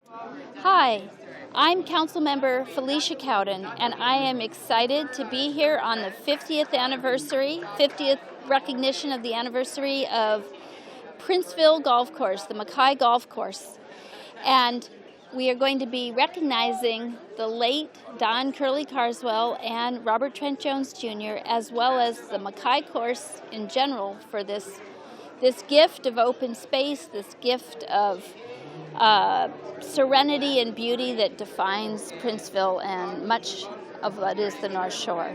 Hi, I'm Councilmember Felicia Cowden, and I am excited to be here on the 50th recognition of the anniversary of Princeville Golf Course, the Makai Golf Course. And we are going to be recognizing the late Don Curly Carswell and Robert Trent Jones Jr., as well as the Makai course in general for this gift of open space, this gift of serenity and beauty that defines Princeville and much of what is the North Shore.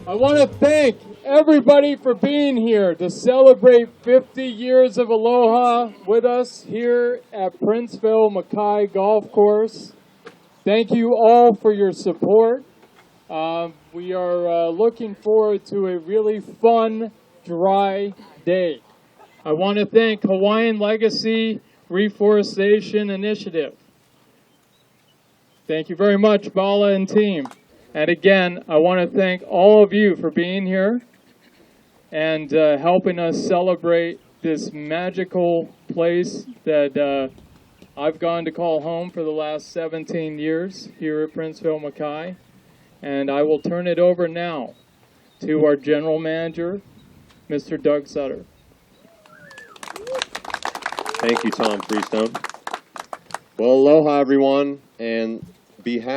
I want to thank everybody for being here to celebrate 50 years of Aloha with us here at Princeville Makai Golf Course. Thank you all for your support. We are looking forward to a really fun, dry day. I want to thank Hawaiian Legacy Reforestation Initiative. Thank you very much, Bala and team. And again, I want to thank all of you for being here and helping us celebrate this magical place that I've gone to call home for the last 17 years here at Princeville Makai. And I will turn it over now to our general manager, Mr. Doug Sutter. Thank you, Tom Freestone. Well, aloha, everyone, and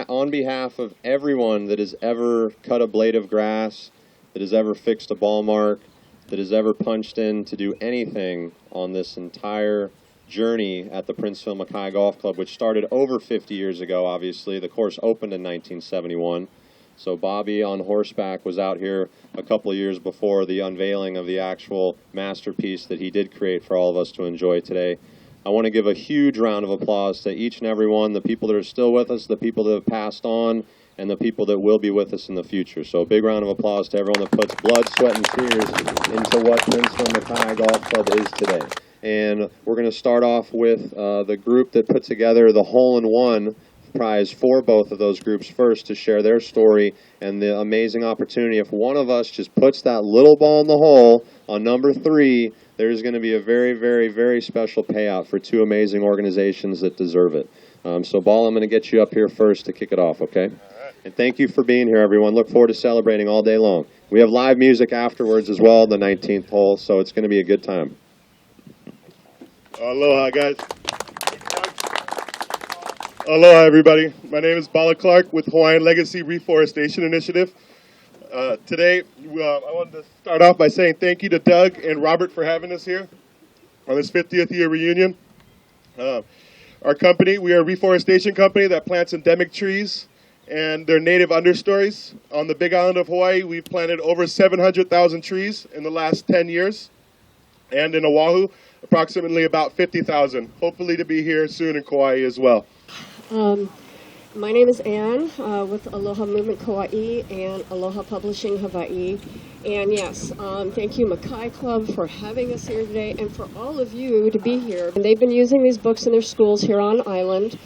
on behalf of everyone that has ever cut a blade of grass, that has ever fixed a ball mark, that has ever punched in to do anything on this entire journey at the Princeville Makai Golf Club, which started over 50 years ago, obviously. The course opened in 1971. So Bobby on horseback was out here a couple of years before the unveiling of the actual masterpiece that he did create for all of us to enjoy today. I want to give a huge round of applause to each and every one, the people that are still with us, the people that have passed on, and the people that will be with us in the future. So a big round of applause to everyone that puts blood, sweat, and tears into what Princeville Makai Golf Club is today. And we're going to start off with the group that put together the hole-in-one prize for both of those groups first to share their story and the amazing opportunity. If one of us just puts that little ball in the hole on number 3, there's going to be a very, very, very special payout for 2 amazing organizations that deserve it. So, Ball, I'm going to get you up here first to kick it off, okay? All right. And thank you for being here, everyone. Look forward to celebrating all day long. We have live music afterwards as well, the 19th hole, so it's going to be a good time. Aloha, guys. Aloha, everybody. My name is Bala Clark with Hawaiian Legacy Reforestation Initiative. Today, I wanted to start off by saying thank you to Doug and Robert for having us here on this 50th year reunion. Our company, we are a reforestation company that plants endemic trees and their native understories. On the Big Island of Hawaii, we've planted over 700,000 trees in the last 10 years. And in Oahu, approximately about 50,000. Hopefully to be here soon in Kauai as well. My name is Ann with Aloha Movement Kauai and Aloha Publishing Hawaii. And yes, thank you Makai Club for having us here today and for all of you to be here. And they've been using these books in their schools here on island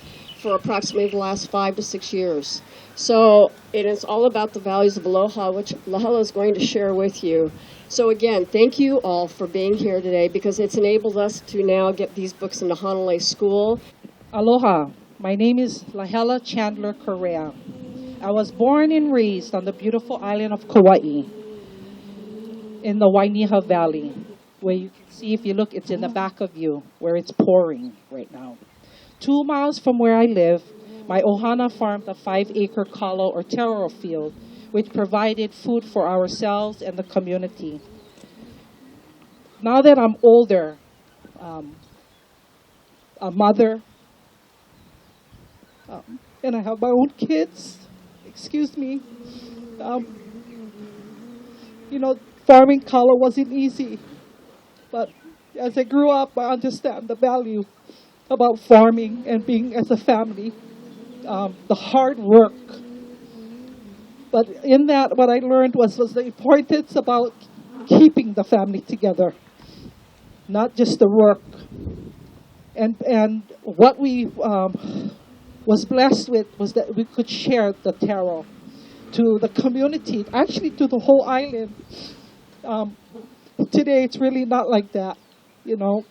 for approximately the last 5 to 6 years. So it is all about the values of Aloha, which Lahela is going to share with you. So again, thank you all for being here today because it's enabled us to now get these books into Honolulu School. Aloha. My name is Lahela Chandler Correa. I was born and raised on the beautiful island of Kauai in the Wainiha Valley, where you can see, if you look, it's in the back of you, where it's pouring right now. 2 miles from where I live, my ohana farmed a 5-acre kalo or taro field, which provided food for ourselves and the community. Now that I'm older, a mother, and I have my own kids, farming kalo wasn't easy, but As I grew up, I understand the value about farming and being as a family, the hard work. But in that, what I learned was the importance about keeping the family together, not just the work. And what we was blessed with was that we could share the taro to the community, actually to the whole island. Today, it's really not like that, you know.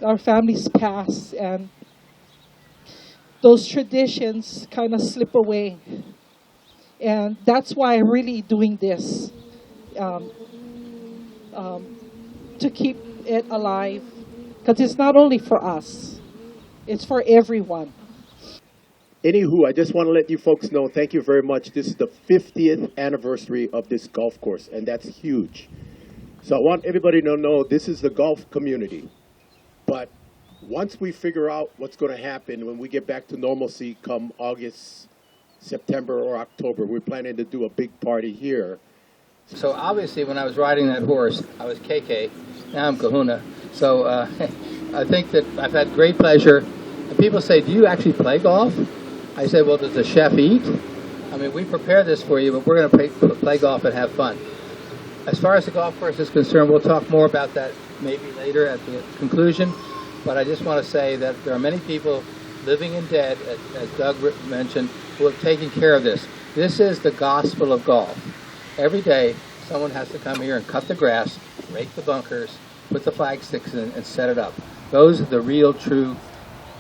Our families pass, and those traditions kind of slip away. And that's why I'm really doing this, to keep it alive. Because it's not only for us, it's for everyone. Anywho, I just want to let you folks know, thank you very much. This is the 50th anniversary of this golf course, and that's huge. So I want everybody to know this is the golf community. But once we figure out what's going to happen when we get back to normalcy come August, September, or October, we're planning to do a big party here. So obviously when I was riding that horse, I was KK, now I'm Kahuna. So I think that I've had great pleasure. And people say, do you actually play golf? I said, well, does the chef eat? I mean, we prepare this for you, but we're going to play golf and have fun. As far as the golf course is concerned, we'll talk more about that maybe later at the conclusion. But I just want to say that there are many people, living and dead, as Doug mentioned, who have taken care of this. This is the gospel of golf. Every day, someone has to come here and cut the grass, rake the bunkers, put the flag sticks in, and set it up. Those are the real, true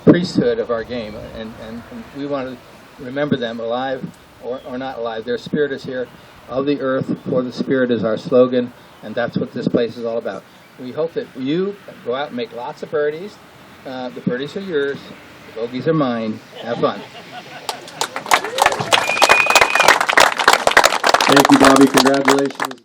priesthood of our game, and we want to remember them, alive or not alive. Their spirit is here. Of the earth, for the spirit is our slogan, and that's what this place is all about. We hope that you go out and make lots of birdies. The birdies are yours. The bogeys are mine. Have fun. Thank you, Bobby. Congratulations.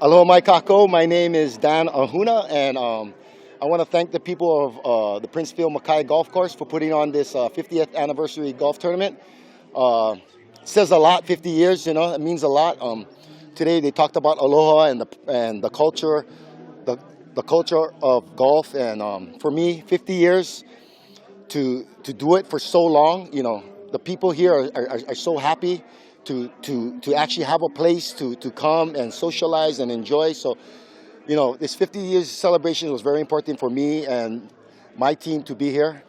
Aloha mai kako, my name is Dan Ahuna, and I want to thank the people of the Princeville Makai Golf Course for putting on this 50th anniversary golf tournament. Says a lot, 50 years, you know, it means a lot. Today they talked about aloha and the culture, the culture of golf, and for me, 50 years to do it for so long, you know, the people here are so happy to actually have a place to come and socialize and enjoy. So, you know, this 50 years celebration was very important for me and my team to be here,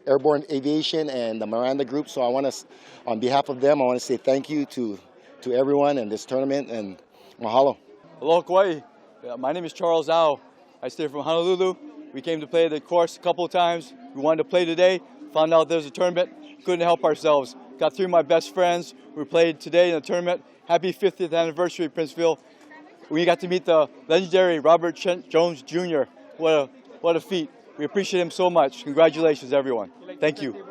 Airborne Aviation and the Miranda Group. So I want to, on behalf of them, I want to say thank you to everyone in this tournament, and mahalo. Aloha Kauai. My name is Charles Au. I stay from Honolulu. We came to play the course a couple of times. We wanted to play today. Found out there was a tournament. Couldn't help ourselves. Got three of my best friends. We played today in the tournament. Happy 50th anniversary, Princeville. We got to meet the legendary Robert Trent Jones Jr. What a feat. We appreciate him so much. Congratulations, everyone. Thank you.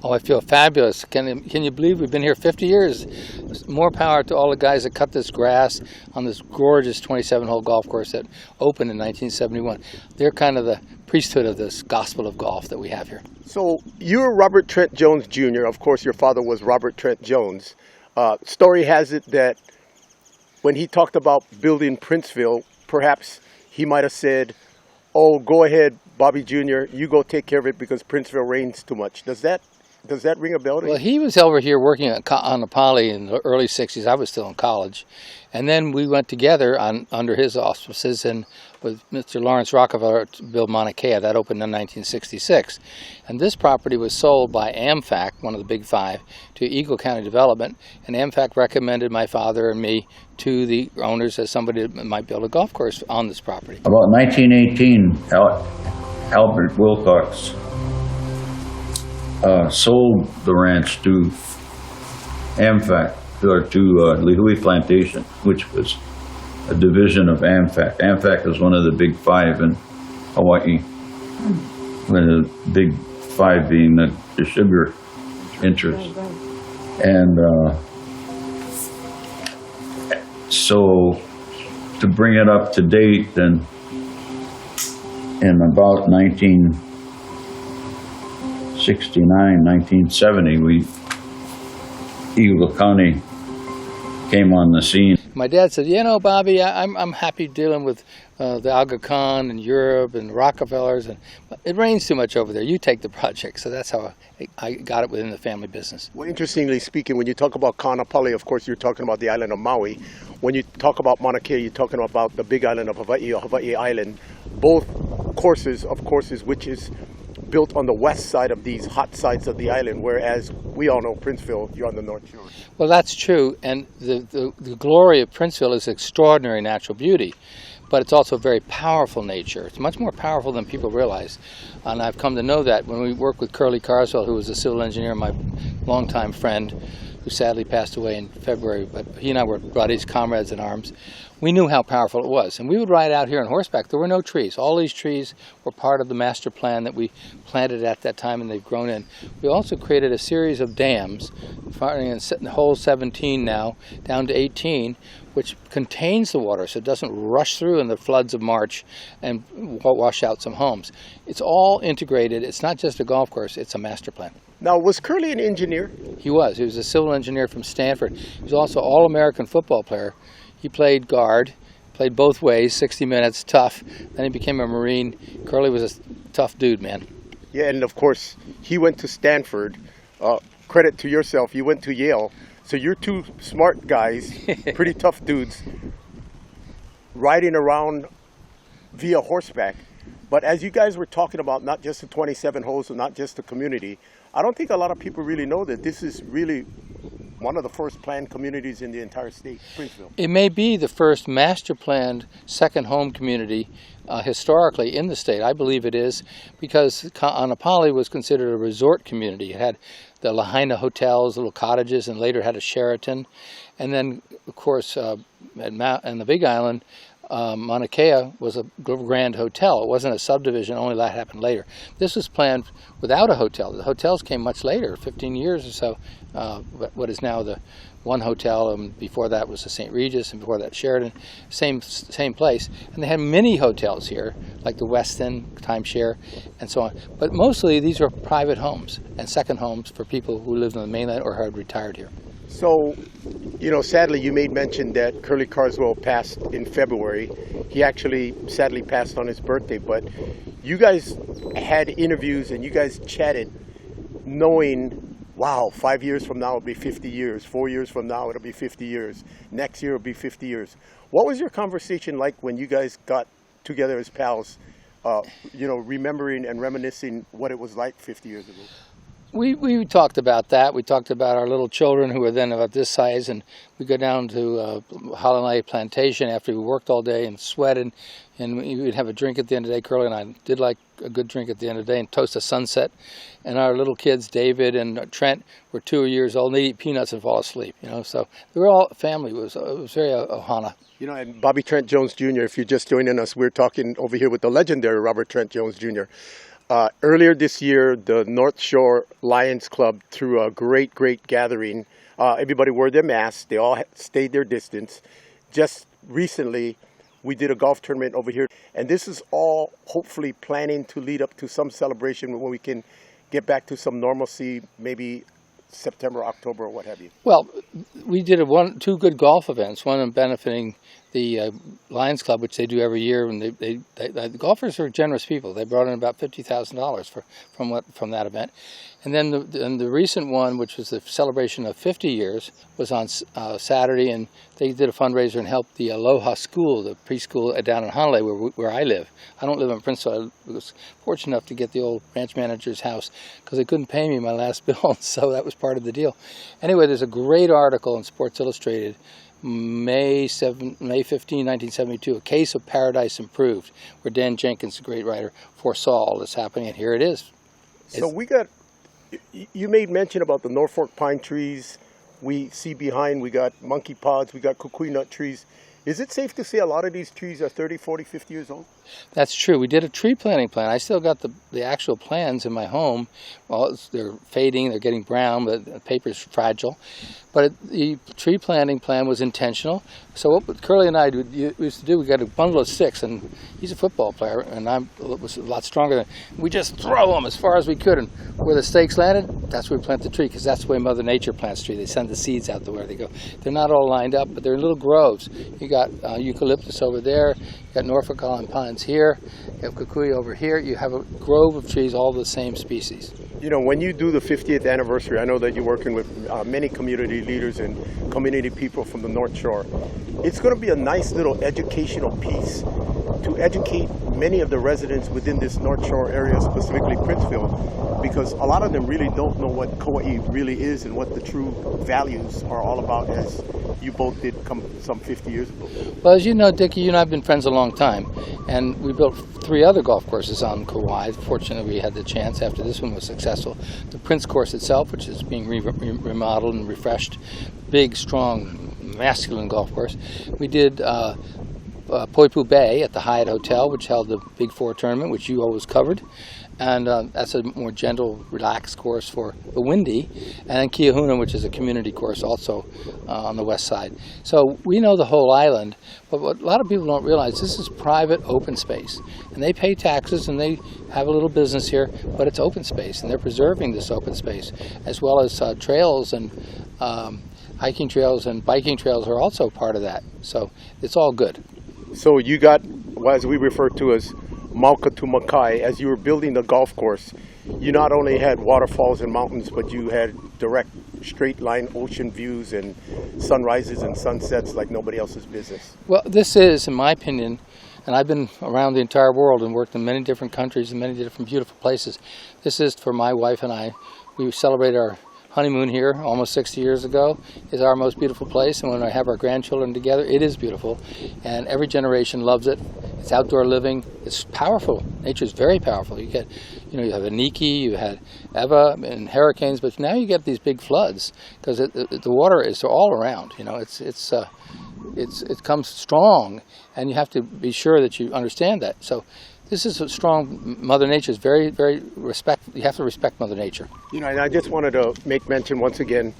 Oh, I feel fabulous. Can you believe we've been here 50 years? More power to all the guys that cut this grass on this gorgeous 27-hole golf course that opened in 1971. They're kind of the priesthood of this gospel of golf that we have here. So you're Robert Trent Jones Jr. Of course, your father was Robert Trent Jones. Story has it that when he talked about building Princeville, perhaps he might have said, oh, go ahead, Bobby Jr., you go take care of it because Princeville rains too much. Does that Does that ring a bell to you? Well, he was over here working on the poly in the early 60s. I was still in college. And then we went together under his auspices and with Mr. Lawrence Rockefeller to build Mauna Kea. That opened in 1966. And this property was sold by AmFac, one of the big five, to Eagle County Development. And AmFac recommended my father and me to the owners as somebody that might build a golf course on this property. About 1918, Albert Wilcox sold the ranch to AmFac, or to Lihui Plantation, which was a division of AmFac. AmFac was one of the big five in Hawaii, one of the big five being the sugar interest. And so to bring it up to date, then in about 1969, 1970, Eagle County came on the scene. My dad said, you know, Bobby, I'm happy dealing with the Aga Khan and Europe and Rockefellers, and it rains too much over there. You take the project. So that's how I got it within the family business. Well, interestingly speaking, when you talk about Kaanapali, of course, you're talking about the island of Maui. When you talk about Mauna Kea, you're talking about the big island of Hawaii, or Hawaii Island. Both courses, of course, which is built on the west side of these hot sides of the island, whereas we all know Princeville, you're on the north shore. Well, that's true, and the glory of Princeville is extraordinary natural beauty, but it's also very powerful nature. It's much more powerful than people realize, and I've come to know that when we worked with Carswell, who was a civil engineer, my longtime friend, who sadly passed away in February, but he and I were buddies, comrades in arms. We knew how powerful it was, and we would ride out here on horseback. There were no trees. All these trees were part of the master plan that we planted at that time, and they've grown in. We also created a series of dams, starting in hole 17 now, down to 18, which contains the water so it doesn't rush through in the floods of March and wash out some homes. It's all integrated. It's not just a golf course, it's a master plan. Now, was Curly an engineer? He was. He was a civil engineer from Stanford. He was also an All-American football player. He played guard, played both ways, 60 minutes, tough. Then he became a Marine. Curly was a tough dude, man. Yeah, and of course, he went to Stanford. Credit to yourself, you went to Yale. So you're two smart guys, pretty tough dudes, riding around via horseback. But as you guys were talking about, not just the 27 holes and not just the community, I don't think a lot of people really know that this is really one of the first planned communities in the entire state, Princeville. It may be the first master planned second home community historically in the state. I believe it is, because Kaanapali was considered a resort community. It had the Lahaina hotels, little cottages, and later had a Sheraton. And then, of course, in the Big Island, Mauna Kea was a grand hotel. It wasn't a subdivision, only that happened later. This was planned without a hotel. The hotels came much later, 15 years or so, what is now the one hotel, and before that was the St. Regis, and before that Sheraton, same place. And they had many hotels here, like the Westin, timeshare, and so on. But mostly these were private homes and second homes for people who lived on the mainland or had retired here. So, you know, sadly, you made mention that Curly Carswell passed in February. He actually sadly passed on his birthday, but you guys had interviews and you guys chatted knowing, wow, 5 years from now it'll be 50 years. 4 years from now it'll be 50 years. Next year it'll be 50 years. What was your conversation like when you guys got together as pals, you know, remembering and reminiscing what it was like 50 years ago? We talked about that. We talked about our little children who were then about this size, and we go down to Holiday Plantation after we worked all day and sweated, and we'd have a drink at the end of the day. Curly and I did like a good drink at the end of the day and toast a sunset. And our little kids, David and Trent, were 2 years old, and they eat peanuts and fall asleep. You know, so they were all family. It was very ohana. You know, and Bobby Trent Jones Jr., if you're just joining us, we're talking over here with the legendary Robert Trent Jones Jr. Earlier this year, the North Shore Lions Club threw a great gathering. Everybody wore their masks. They all stayed their distance. Just recently, we did a golf tournament over here. And this is all hopefully planning to lead up to some celebration when we can get back to some normalcy, maybe September, October, or what have you. Well, we did two good golf events, one benefiting the Lions Club, which they do every year, and the golfers are generous people. They brought in about $50,000 from that event. And then the recent one, which was the celebration of 50 years, was on Saturday, and they did a fundraiser and helped the Aloha School, the preschool down in Honolulu, where I live. I don't live in Princeville. I was fortunate enough to get the old branch manager's house because they couldn't pay me my last bill, so that was part of the deal. Anyway, there's a great article in Sports Illustrated, May 15, 1972, A Case of Paradise Improved, where Dan Jenkins, a great writer, foresaw all this happening, and here it is. So you made mention about the Norfolk pine trees. We see behind, we got monkey pods, we got kukui nut trees. Is it safe to say a lot of these trees are 30, 40, 50 years old? That's true. We did a tree planting plan. I still got the actual plans in my home. Well, they're fading, they're getting brown, but the paper's fragile. But the tree planting plan was intentional. So what Curly and I used to do, we got a bundle of sticks, and he's a football player, and I was a lot stronger than we just throw them as far as we could, and where the stakes landed, that's where we plant the tree, because that's the way Mother Nature plants trees. They send the seeds out to where they go. They're not all lined up, but they're in little groves. You got eucalyptus over there, you got Norfolk Island pines here, you have kukui over here. You have a grove of trees, all the same species. You know, when you do the 50th anniversary, I know that you're working with many community leaders and community people from the North Shore. It's going to be a nice little educational piece to educate many of the residents within this North Shore area, specifically Princeville, because a lot of them really don't know what Kauai really is and what the true values are all about, as you both did some 50 years ago. Well, as you know, Dickie, you and I have been friends a long time, and we built 3 other golf courses on Kauai. Fortunately, we had the chance after this one was successful. The Prince course itself, which is being remodeled and refreshed, big, strong, masculine golf course. We did Poipu Bay at the Hyatt Hotel, which held the Big Four tournament, which you always covered. And that's a more gentle, relaxed course for the windy. And then Kiahuna, which is a community course also on the west side. So we know the whole island, but what a lot of people don't realize, this is private open space. And they pay taxes and they have a little business here, but it's open space, and they're preserving this open space, as well as trails and hiking trails and biking trails are also part of that. So it's all good. So you got, as we refer to as Mauka to Makai, as you were building the golf course, you not only had waterfalls and mountains, but you had direct, straight line ocean views and sunrises and sunsets like nobody else's business. Well, this is, in my opinion, and I've been around the entire world and worked in many different countries and many different beautiful places. This is, for my wife and I, we celebrate our honeymoon here almost 60 years ago, is our most beautiful place, and when I have our grandchildren together, it is beautiful, and every generation loves it. It's outdoor living. It's powerful. Nature's very powerful. You get, you have a Niki, you had Eva and hurricanes, but now you get these big floods because the water is all around. It comes strong, and you have to be sure that you understand that. So this is a strong, Mother Nature is very, very you have to respect Mother Nature. And I just wanted to make mention once again,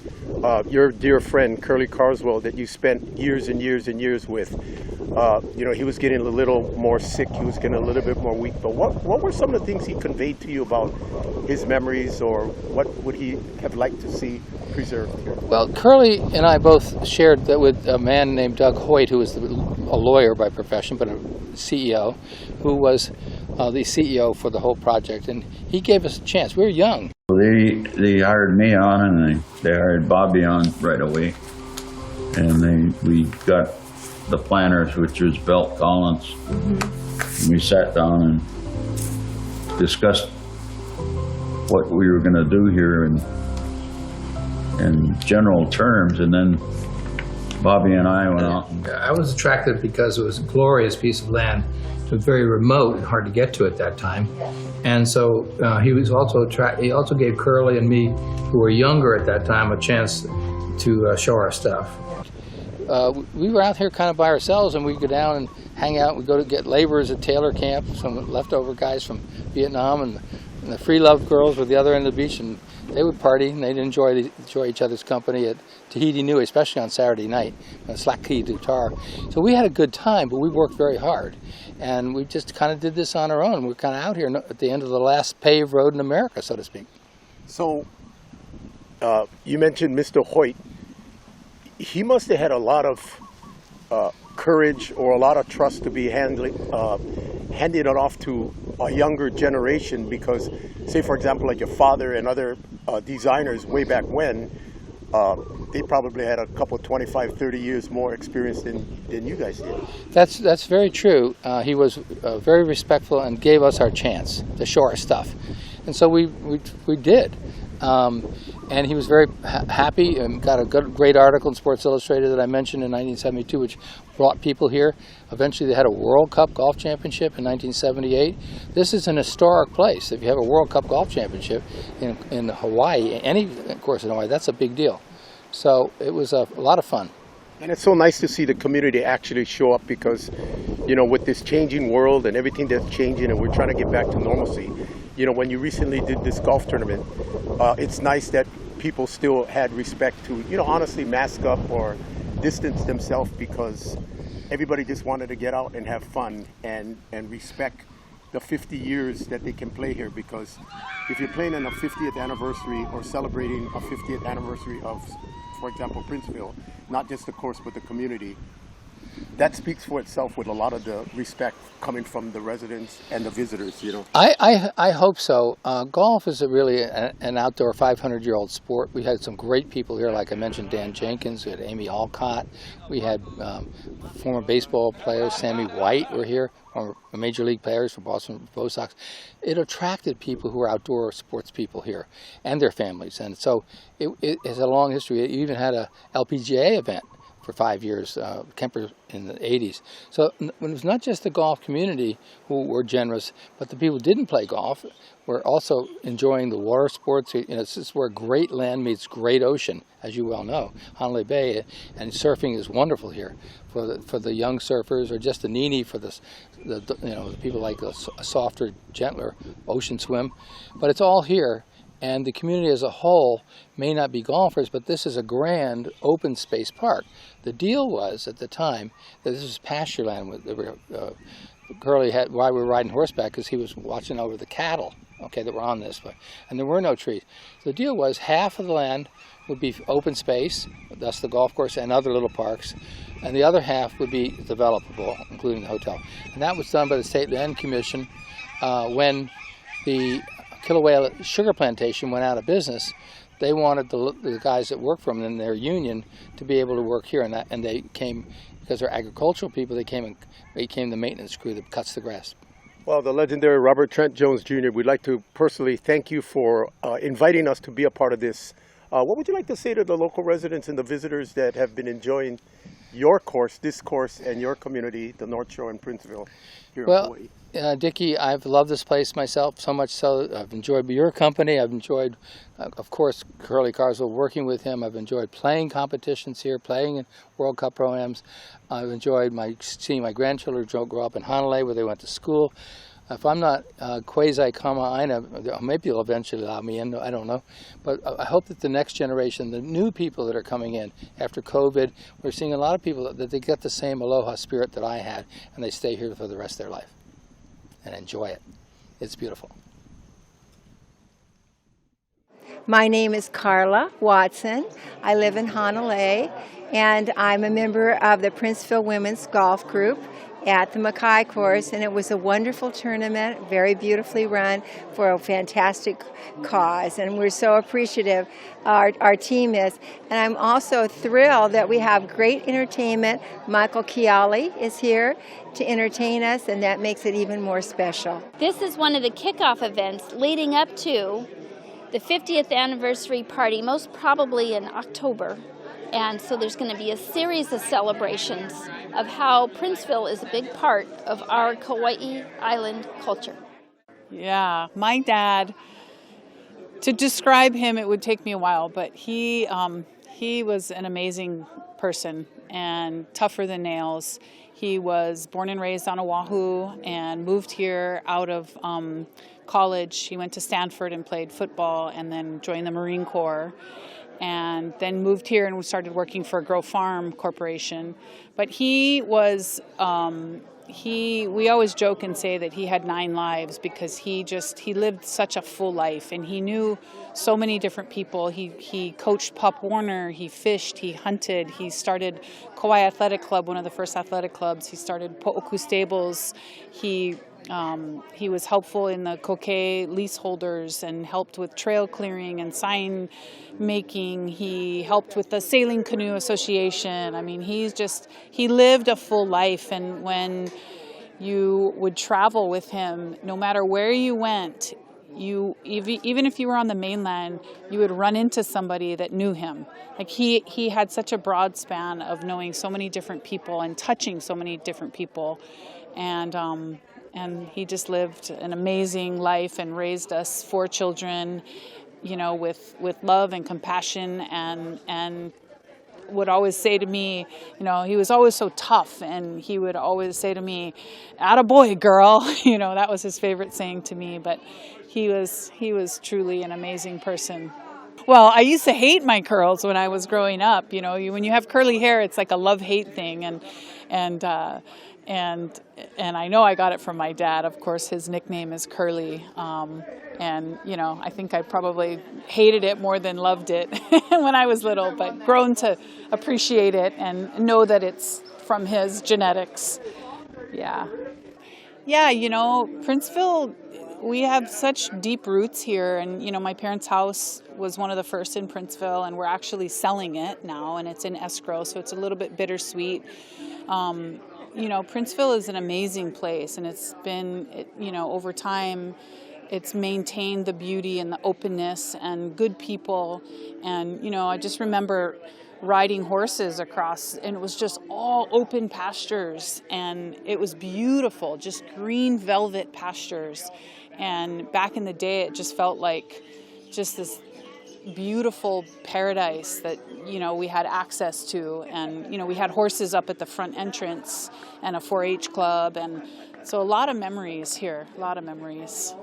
your dear friend, Curly Carswell, that you spent years and years and years with. He was getting a little more sick, he was getting a little bit more weak, but what were some of the things he conveyed to you about his memories, or what would he have liked to see preserved here? Well, Curly and I both shared that with a man named Doug Hoyt, who was a lawyer by profession, but a CEO, who was the CEO for the whole project, and he gave us a chance. We were young. They hired me on, and they hired Bobby on right away, and we got the planners, which was Belt Collins. Mm-hmm. And we sat down and discussed what we were going to do here in general terms, and then Bobby and I went out. I was attracted because it was a glorious piece of land. It was very remote and hard to get to at that time. And so he was also he also gave Curly and me, who were younger at that time, a chance to show our stuff. We were out here kind of by ourselves, and we'd go down and hang out. We'd go to get laborers at Taylor Camp, some leftover guys from Vietnam, and the Free Love girls were the other end of the beach, and they would party, and they'd enjoy each other's company at Tahiti Nui, especially on Saturday night, on Slaki Dutar. So we had a good time, but we worked very hard. And we just kind of did this on our own. We're kind of out here at the end of the last paved road in America, so to speak. So you mentioned Mr. Hoyt. He must have had a lot of courage or a lot of trust to be handing it off to a younger generation because, say, for example, like your father and other designers way back when, they probably had a couple 25, 30 years more experience than you guys did. That's very true. He was very respectful and gave us our chance to show our stuff. And so we did. And he was very happy and got a great article in Sports Illustrated that I mentioned in 1972, which brought people here. Eventually they had a World Cup Golf Championship in 1978. This is an historic place. If you have a World Cup Golf Championship in Hawaii, any course in Hawaii, that's a big deal. So it was a lot of fun. And it's so nice to see the community actually show up because, you know, with this changing world and everything that's changing and we're trying to get back to normalcy, you know, when you recently did this golf tournament, it's nice that people still had respect to, you know, honestly mask up or distance themselves because everybody just wanted to get out and have fun and respect the 50 years that they can play here, because if you're playing on a 50th anniversary or celebrating a 50th anniversary of, for example, Princeville, not just the course but the community, that speaks for itself with a lot of the respect coming from the residents and the visitors, you know. I hope so. Golf is really an outdoor 500-year-old sport. We had some great people here, like I mentioned, Dan Jenkins. We had Amy Alcott. We had former baseball players, Sammy White were here, former major league players for Boston Red Sox. It attracted people who are outdoor sports people here and their families. And so it has a long history. It even had a LPGA event for 5 years, Kemper in the 80s. So it was not just the golf community who were generous, but the people who didn't play golf were also enjoying the water sports. You know, this is where great land meets great ocean, as you well know, Honolulu Bay, and surfing is wonderful here for the young surfers, or just the nini for the people like a softer, gentler ocean swim. But it's all here. And the community as a whole may not be golfers, but this is a grand open space park. The deal was at the time that this was pasture land. Curly had why we were riding horseback because he was watching over the cattle, okay, that were on this, and there were no trees. So the deal was half of the land would be open space, thus the golf course and other little parks, and the other half would be developable, including the hotel. And that was done by the State Land Commission when the Kilauea sugar plantation went out of business. They wanted the guys that work for them in their union to be able to work here, and they came, because they're agricultural people, they came the maintenance crew that cuts the grass. Well, the legendary Robert Trent Jones Jr., we'd like to personally thank you for inviting us to be a part of this. What would you like to say to the local residents and the visitors that have been enjoying your course, this course, and your community, the North Shore and Princeville here in Hawaii? Dickie, I've loved this place myself, so much so I've enjoyed your company. I've enjoyed, of course, Curly Carswell, working with him. I've enjoyed playing competitions here, playing in World Cup Pro-Ams. I've enjoyed seeing my grandchildren grow up in Honolulu where they went to school. If I'm not quasi-Kama'aina, maybe they'll eventually allow me in, I don't know. But I hope that the next generation, the new people that are coming in after COVID, we're seeing a lot of people that they get the same aloha spirit that I had, and they stay here for the rest of their life and enjoy it. It's beautiful. My name is Carla Watson. I live in Honolulu, and I'm a member of the Princeville Women's Golf Group at the Makai course, and it was a wonderful tournament, very beautifully run for a fantastic cause, and we're so appreciative, our team is. And I'm also thrilled that we have great entertainment. Michael Kiali is here to entertain us, and that makes it even more special. This is one of the kickoff events leading up to the 50th anniversary party, most probably in October. And so there's going to be a series of celebrations of how Princeville is a big part of our Kauai island culture. Yeah, my dad, to describe him, it would take me a while, but he was an amazing person and tougher than nails. He was born and raised on Oahu and moved here out of college. He went to Stanford and played football and then joined the Marine Corps, and then moved here and started working for Grow Farm Corporation. But he was we always joke and say that he had 9 lives because he lived such a full life, and he knew so many different people. He coached Pop Warner, he fished, he hunted, he started Kauai Athletic Club, one of the first athletic clubs. He started Po'oku Stables. He was helpful in the Kokei leaseholders and helped with trail clearing and sign making. He helped with the Sailing Canoe Association. I mean, he lived a full life, and when you would travel with him, no matter where you went, even if you were on the mainland, you would run into somebody that knew him. Like he had such a broad span of knowing so many different people and touching so many different people, and he just lived an amazing life and raised us 4 children, with love and compassion, and would always say to me, he was always so tough, and he would always say to me, "Attaboy, girl." That was his favorite saying to me, but he was truly an amazing person. Well, I used to hate my curls when I was growing up. When you have curly hair, it's like a love-hate thing, and I know I got it from my dad. Of course, his nickname is Curly. And, I think I probably hated it more than loved it when I was little, but grown to appreciate it and know that it's from his genetics. Yeah. Yeah, Princeville, we have such deep roots here. And, my parents' house was one of the first in Princeville, and we're actually selling it now, and it's in escrow, so it's a little bit bittersweet. Princeville is an amazing place, and it's been, over time, it's maintained the beauty and the openness and good people. And, I just remember riding horses across, and it was just all open pastures, and it was beautiful, just green velvet pastures. And back in the day, it just felt like just this beautiful paradise that we had access to, and we had horses up at the front entrance and a 4-H club, and so a lot of memories here, a lot of memories.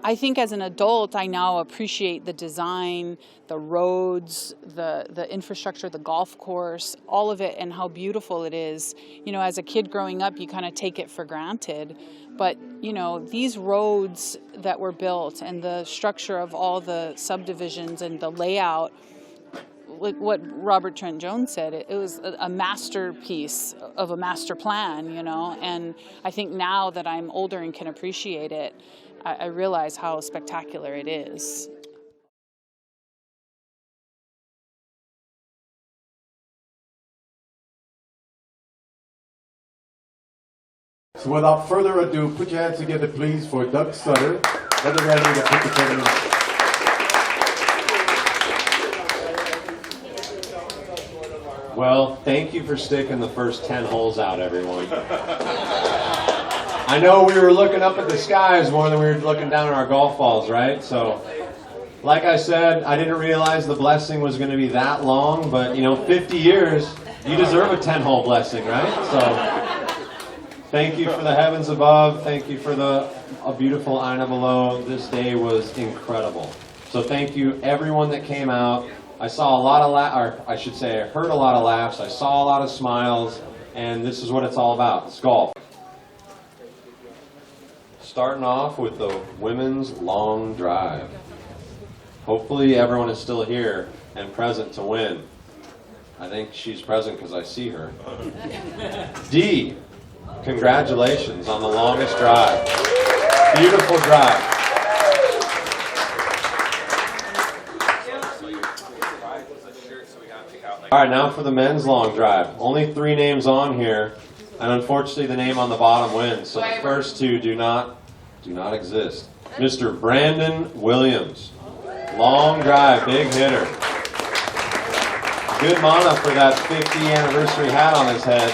I think as an adult, I now appreciate the design, the roads, the infrastructure, the golf course, all of it, and how beautiful it is. As a kid growing up, you kind of take it for granted. But, these roads that were built and the structure of all the subdivisions and the layout, like what Robert Trent Jones said, it was a masterpiece of a master plan, and I think now that I'm older and can appreciate it, I realize how spectacular it is. So without further ado, put your hands together, please, for Doug Sutter. Brother Randy, to put the tournament. Well, thank you for sticking the first 10 holes out, everyone. I know we were looking up at the skies more than we were looking down at our golf balls, right? So, like I said, I didn't realize the blessing was going to be that long, but 50 years, you deserve a 10-hole blessing, right? So, thank you for the heavens above. Thank you for a beautiful Aina below. This day was incredible. So thank you, everyone that came out. I saw a lot of I heard a lot of laughs. I saw a lot of smiles, and this is what it's all about. It's golf. Starting off with the women's long drive. Hopefully everyone is still here and present to win. I think she's present because I see her. D, congratulations on the longest drive. Beautiful drive. All right, now for the men's long drive. Only 3 names on here, and unfortunately the name on the bottom wins. So the first 2 do not exist. Mr. Brandon Williams. Long drive, big hitter. Good mana for that 50th anniversary hat on his head.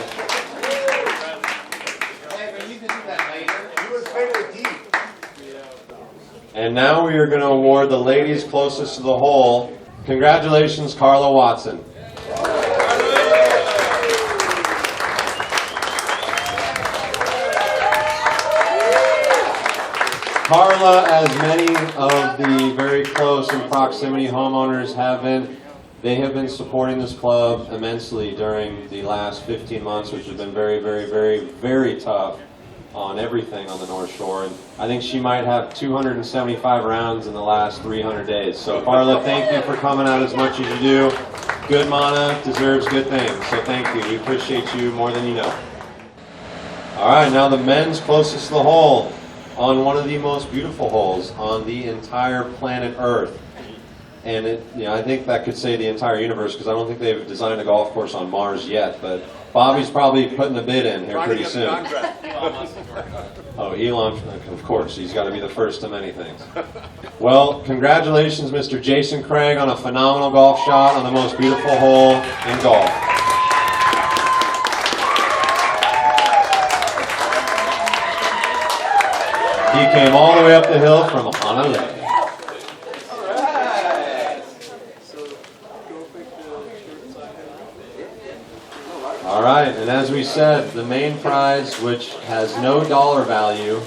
And now we are going to award the ladies closest to the hole. Congratulations, Carla Watson. Carla, as many of the very close in proximity homeowners have been, They have been supporting this club immensely during the last 15 months, which have been very, very, very, very tough on everything on the North Shore. And I think she might have 275 rounds in the last 300 days. So Carla, thank you for coming out as much as you do. Good mana deserves good things, so thank you. We appreciate you more than you know. All right, now the men's closest to the hole on one of the most beautiful holes on the entire planet Earth. And I think that could say the entire universe, because I don't think they've designed a golf course on Mars yet, but Bobby's probably putting a bid in here pretty soon. Oh, Elon, of course, he's got to be the first to many things. Well, congratulations, Mr. Jason Craig, on a phenomenal golf shot on the most beautiful hole in golf. He came all the way up the hill from Honolulu. All right, and as we said, the main prize, which has no dollar value,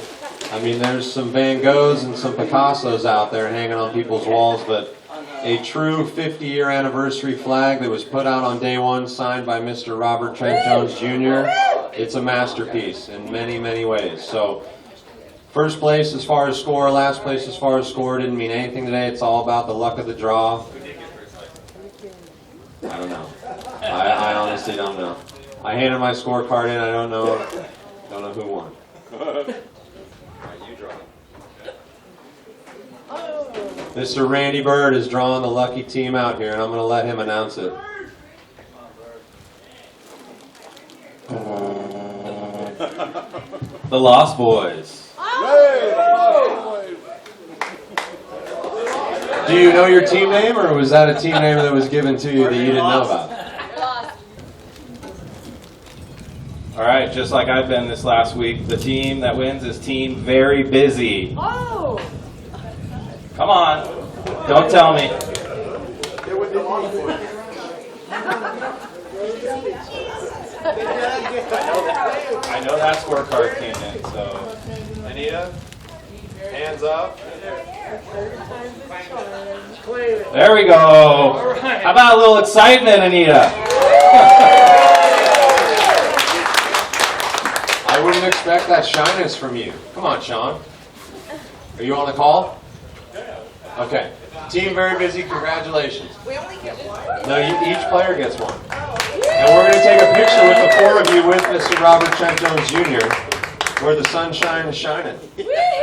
I mean, there's some Van Goghs and some Picassos out there hanging on people's walls, but a true 50-year anniversary flag that was put out on day one, signed by Mr. Robert Trent Jones Jr. It's a masterpiece in many, many ways. So, first place as far as score, last place as far as score didn't mean anything today. It's all about the luck of the draw. I don't know. I honestly don't know. I handed my scorecard in. I don't know who won. Mr. Randy Bird is drawing the lucky team out here, and I'm going to let him announce it. The Lost Boys. Do you know your team name, or was that a team name that was given to you that you didn't know about? All right, just like I've been this last week, the team that wins is Team Very Busy. Oh! Come on, don't tell me. I know that scorecard came in, so. Anita, hands up. There we go. How about a little excitement, Anita? I wouldn't expect that shyness from you. Come on, Sean. Are you on the call? Okay. Team Very Busy, congratulations. We only get one? No, each player gets one. And we're going to take a picture with the four of you with Mr. Robert Trent Jones Jr. where the sunshine is shining.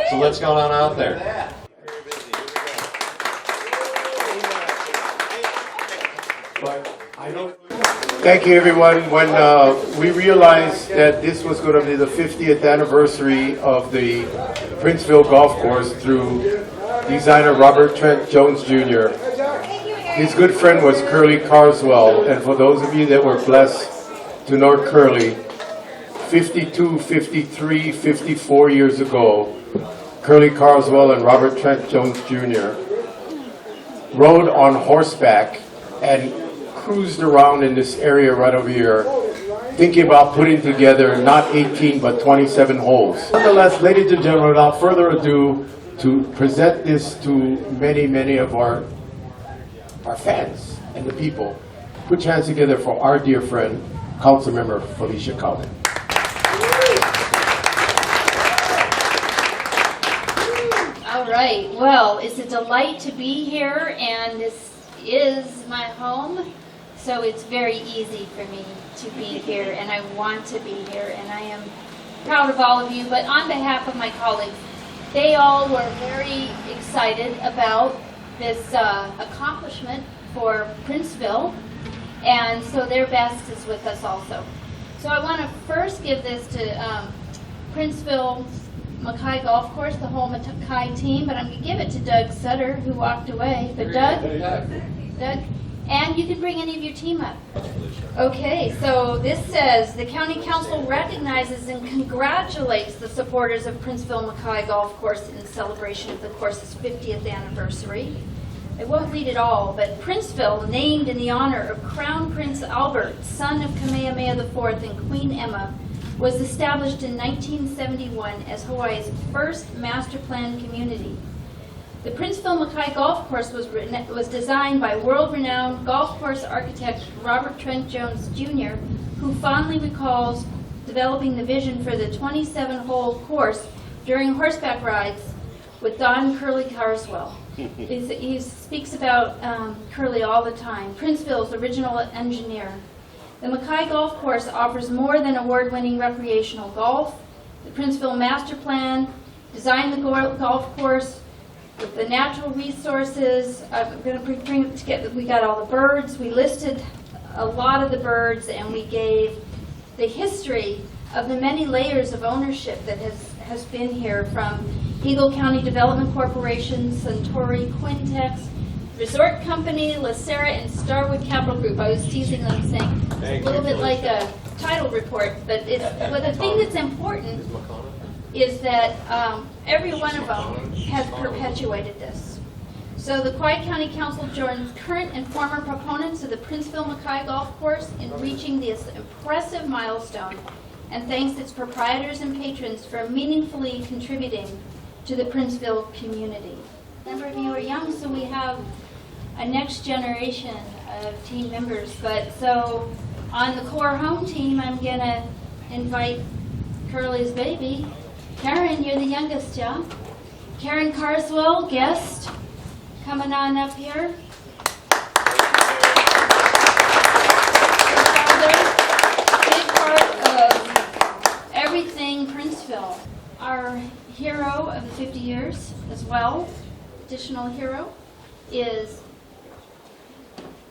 So let's go on out there. Thank you, everyone. When we realized that this was going to be the 50th anniversary of the Princeville Golf Course through designer Robert Trent Jones Jr., his good friend was Curly Carswell. And for those of you that were blessed to know Curly, 52, 53, 54 years ago, Curly Carswell and Robert Trent Jones Jr. rode on horseback and cruised around in this area right over here, thinking about putting together not 18 but 27 holes. Nonetheless, ladies and gentlemen, without further ado, to present this to many, many of our fans and the people, put your hands together for our dear friend, Councilmember Felicia Cowden. All right, well, it's a delight to be here, and this is my home, so it's very easy for me to be here, and I want to be here, and I am proud of all of you. But on behalf of my colleagues, they all were very excited about this accomplishment for Princeville, and so their best is with us also. So I want to first give this to Princeville-Makai Golf Course, the whole Makai team, but I'm going to give it to Doug Sutter, who walked away. But Doug, and you can bring any of your team up. Okay, so this says, the County Council recognizes and congratulates the supporters of Princeville-Makai Golf Course in celebration of the course's 50th anniversary. I won't read it all, but Princeville, named in the honor of Crown Prince Albert, son of Kamehameha IV and Queen Emma, was established in 1971 as Hawaii's first master plan community. The Princeville-Makai Golf Course was designed by world-renowned golf course architect Robert Trent Jones Jr., who fondly recalls developing the vision for the 27-hole course during horseback rides with Don Curly Carswell. He speaks about Curly all the time, Princeville's original engineer. The Makai Golf Course offers more than award-winning recreational golf. The Princeville Master Plan designed the golf course with the natural resources. I'm going to bring it together. We got all the birds. We listed a lot of the birds, and we gave the history of the many layers of ownership that has been here, from Eagle County Development Corporation, Suntory, Quintex, Resort Company, Lacera, and Starwood Capital Group. I was teasing them, saying it's a little bit like a title report, but the thing that's important is that every one of them has perpetuated this. So the Kauai County Council joins current and former proponents of the Princeville-Makai Golf Course in reaching this impressive milestone, and thanks its proprietors and patrons for meaningfully contributing to the Princeville community. A number of you are young, so we have a next generation of team members. But so on the core home team, I'm going to invite Curly's baby. Karin, you're the youngest, yeah? Karin Carswell, guest, coming on up here. Big part of everything Princeville. Our hero of the 50 years as well, additional hero, is,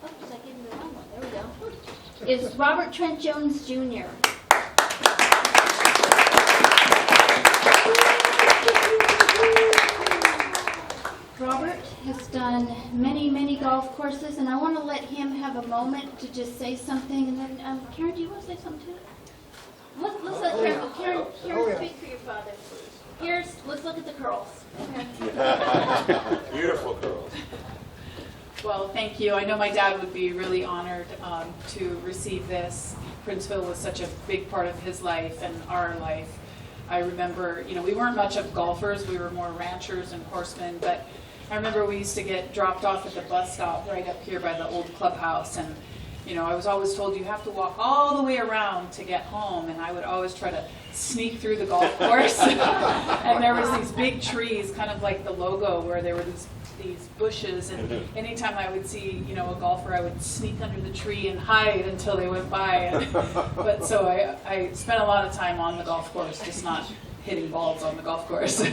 oh, did I give you the wrong one? There we go. Is Robert Trent Jones Jr. Robert has done many, many golf courses, and I want to let him have a moment to just say something. And then, Karin, do you want to say something too? Let's let Karin speak for your father. Let's look at the curls. Okay. Beautiful curls. Well, thank you. I know my dad would be really honored to receive this. Princeville was such a big part of his life and our life. I remember, we weren't much of golfers. We were more ranchers and horsemen, but I remember we used to get dropped off at the bus stop right up here by the old clubhouse, and I was always told you have to walk all the way around to get home, and I would always try to sneak through the golf course. And there was these big trees, kind of like the logo, where there were these bushes, and anytime I would see a golfer, I would sneak under the tree and hide until they went by. But so I spent a lot of time on the golf course, just not hitting balls on the golf course.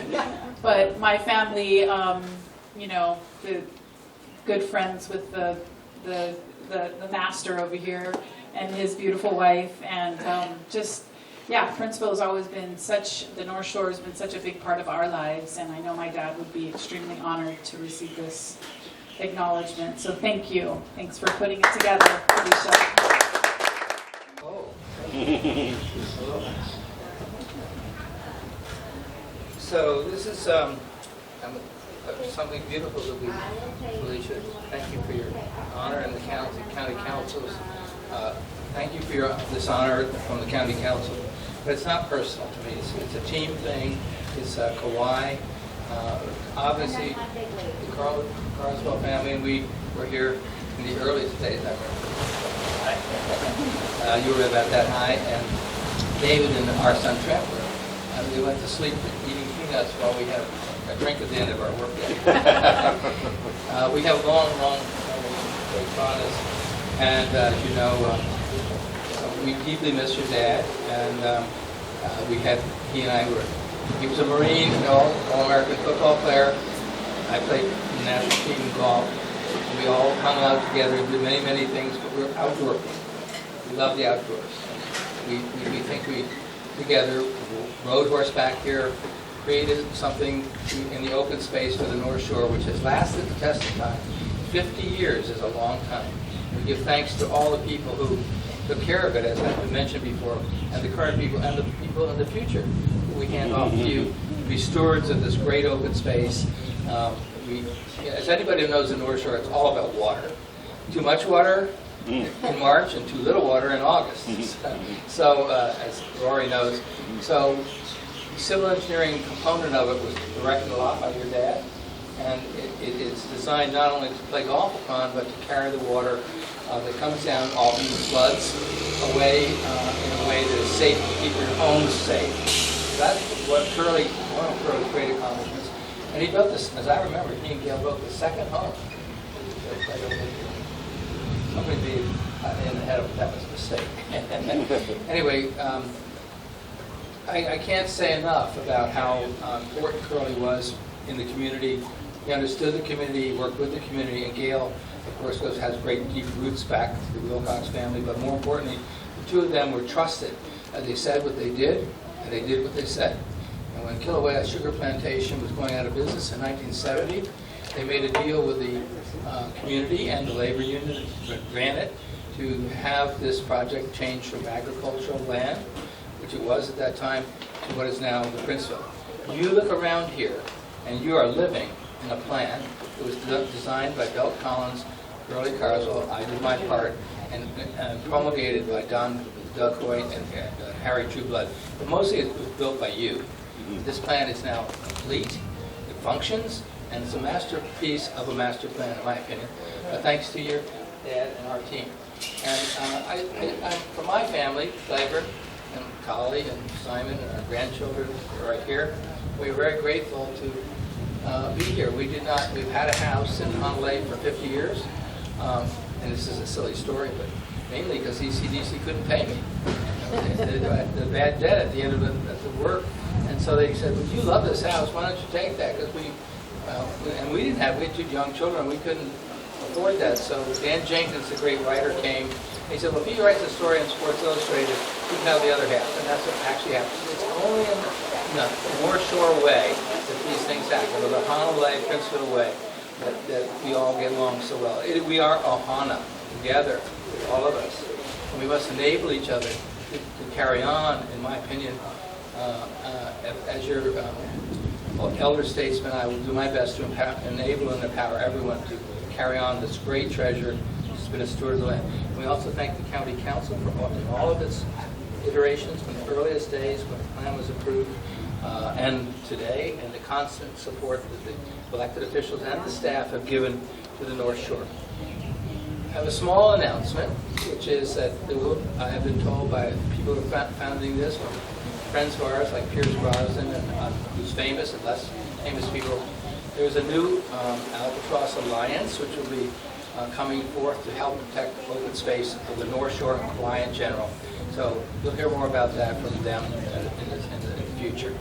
But my family, the good friends with the master over here and his beautiful wife, and Princeville has always been the North Shore has been such a big part of our lives, and I know my dad would be extremely honored to receive this acknowledgement. So thank you. Thanks for putting it together, Felicia. So this is something beautiful that we, Felicia. Thank you for your honor, and the county councils. Thank you for this honor from the county council. But it's not personal to me. It's a team thing. It's Kauai. Obviously, the Carswell family, and we were here in the earliest days. You were about that high, and David and our son Trent were. We went to sleep eating peanuts while we had a drink at the end of our workday. We have long memories on us, and as you know, we deeply miss your dad. And he and I he was a Marine, All-American football player. I played in the national team in golf. We all hung out together and did many, many things, but we were outdoor people. We love the outdoors. We think we together rode horseback here, created something in the open space for the North Shore, which has lasted the test of time. 50 years is a long time. We give thanks to all the people who took care of it, as has been mentioned before, and the current people and the people in the future who we hand off to you to be stewards of this great open space. As anybody who knows the North Shore, it's all about water. Too much water in March and too little water in August. So, as Rory knows, the civil engineering component of it was directed a lot by your dad, And it's designed not only to play golf upon, but to carry the water that comes down often floods away in a way that is safe to keep your homes safe. That's what one of Curly's great accomplishments. And he built this, as I remember, he and Gail built the second home. Somebody made in the head of that was a mistake. Anyway, I can't say enough about how important Curly was in the community. He understood the community, he worked with the community, and Gail, of course, has great deep roots back to the Wilcox family, but more importantly, the two of them were trusted. They said what they did, and they did what they said. And when Kilauea Sugar Plantation was going out of business in 1970, they made a deal with the community and the labor union that ran it to have this project changed from agricultural land, which it was at that time, to what is now the Princeville. You look around here, and you are living in a plan that was designed by Belt Collins, Curly Carswell, I did my part, and promulgated by Doug Hoyt and Harry Trueblood. But mostly it was built by you. This plan is now complete, it functions, and it's a masterpiece of a master plan, in my opinion, thanks to your dad and our team. And for my family, Flavor and Collie and Simon and our grandchildren are right here, we're very grateful to be here. We've had a house in Honolulu for 50 years, and this is a silly story, but mainly because ECDC couldn't pay me. The bad debt at the end of the work, and so they said, "Well, you love this house, why don't you take that?" Because we had two young children, we couldn't afford that. So Dan Jenkins, the great writer, came. He said, "Well, if he writes a story in Sports Illustrated, you can have the other half," and that's what actually happens. It's only in the North Shore way that these things happen, or the Honolulu, Princeville way, that we all get along so well. We are Ohana together, all of us, and we must enable each other to carry on. In my opinion, as your elder statesman, I will do my best to enable and empower everyone to carry on this great treasure that's been a steward of the land. And we also thank the County Council for all of its iterations from the earliest days when the plan was approved, and today, and the constant support that the elected officials and the staff have given to the North Shore. I have a small announcement, which is that I have been told by people who are founding this, friends of ours like Piers Brosnan, and who's famous and less famous people. There's a new Albatross Alliance, which will be coming forth to help protect open space of the North Shore and Kauai in general. So you'll hear more about that from them in the future.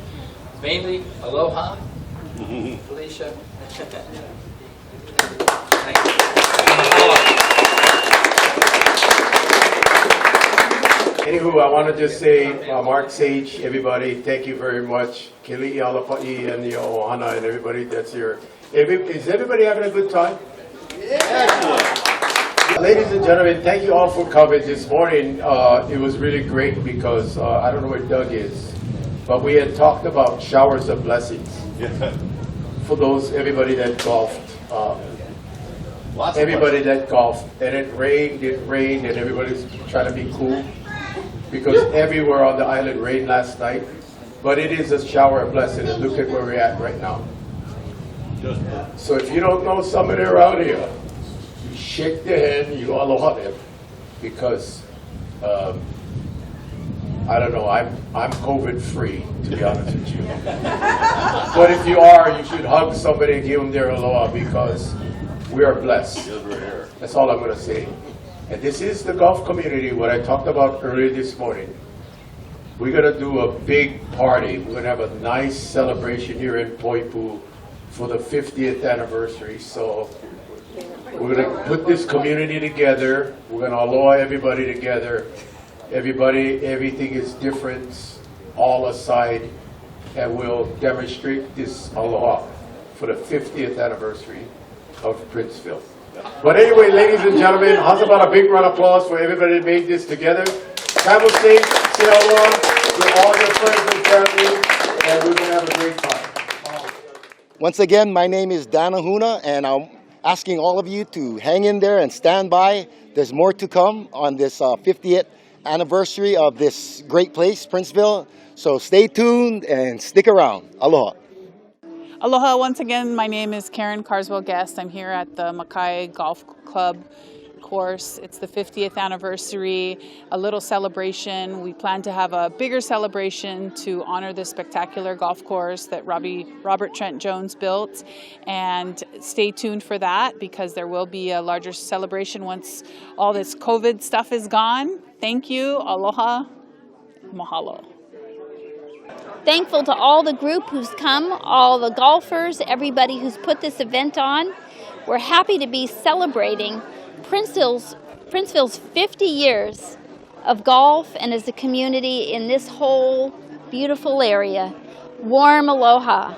Mainly, aloha, Felicia. Thank you. Anywho, I want to just say, Mark Sage, everybody, thank you very much. Kili Alapa'i and the Ohana and everybody that's here. Is everybody having a good time? Excellent. Ladies and gentlemen, thank you all for coming this morning. It was really great because I don't know where Doug is, but we had talked about showers of blessings. For everybody that golfed. Everybody that golfed. And it rained, and everybody's trying to be cool. Because everywhere on the island rained last night. But it is a shower of blessing, and look at where we're at right now. So if you don't know somebody around here, you shake their hand, you aloha them, because I don't know, I'm COVID free, to be honest with you. But if you are, you should hug somebody and give them their aloha, because we are blessed. That's all I'm going to say. And this is the golf community, what I talked about earlier this morning. We're going to do a big party. We're going to have a nice celebration here in Poipu for the 50th anniversary. So we're going to put this community together. We're going to aloha everybody together. Everything is different, all aside, and we'll demonstrate this aloha for the 50th anniversary of Princeville. But anyway, ladies and gentlemen, how's about a big round of applause for everybody that made this together? Travel safe, say aloha to all your friends and family, and we're going to have a great time. Once again, my name is Dan Ahuna, and I'm asking all of you to hang in there and stand by. There's more to come on this 50th anniversary of this great place, Princeville. So stay tuned and stick around. Aloha. Aloha once again. My name is Karin, Carswell guest. I'm here at the Makai Golf Club course. It's the 50th anniversary, a little celebration. We plan to have a bigger celebration to honor this spectacular golf course that Robert Trent Jones built. And stay tuned for that because there will be a larger celebration once all this COVID stuff is gone. Thank you. Aloha. Mahalo. Thankful to all the group who's come, all the golfers, everybody who's put this event on. We're happy to be celebrating Princeville's 50 years of golf and as a community in this whole beautiful area. Warm aloha.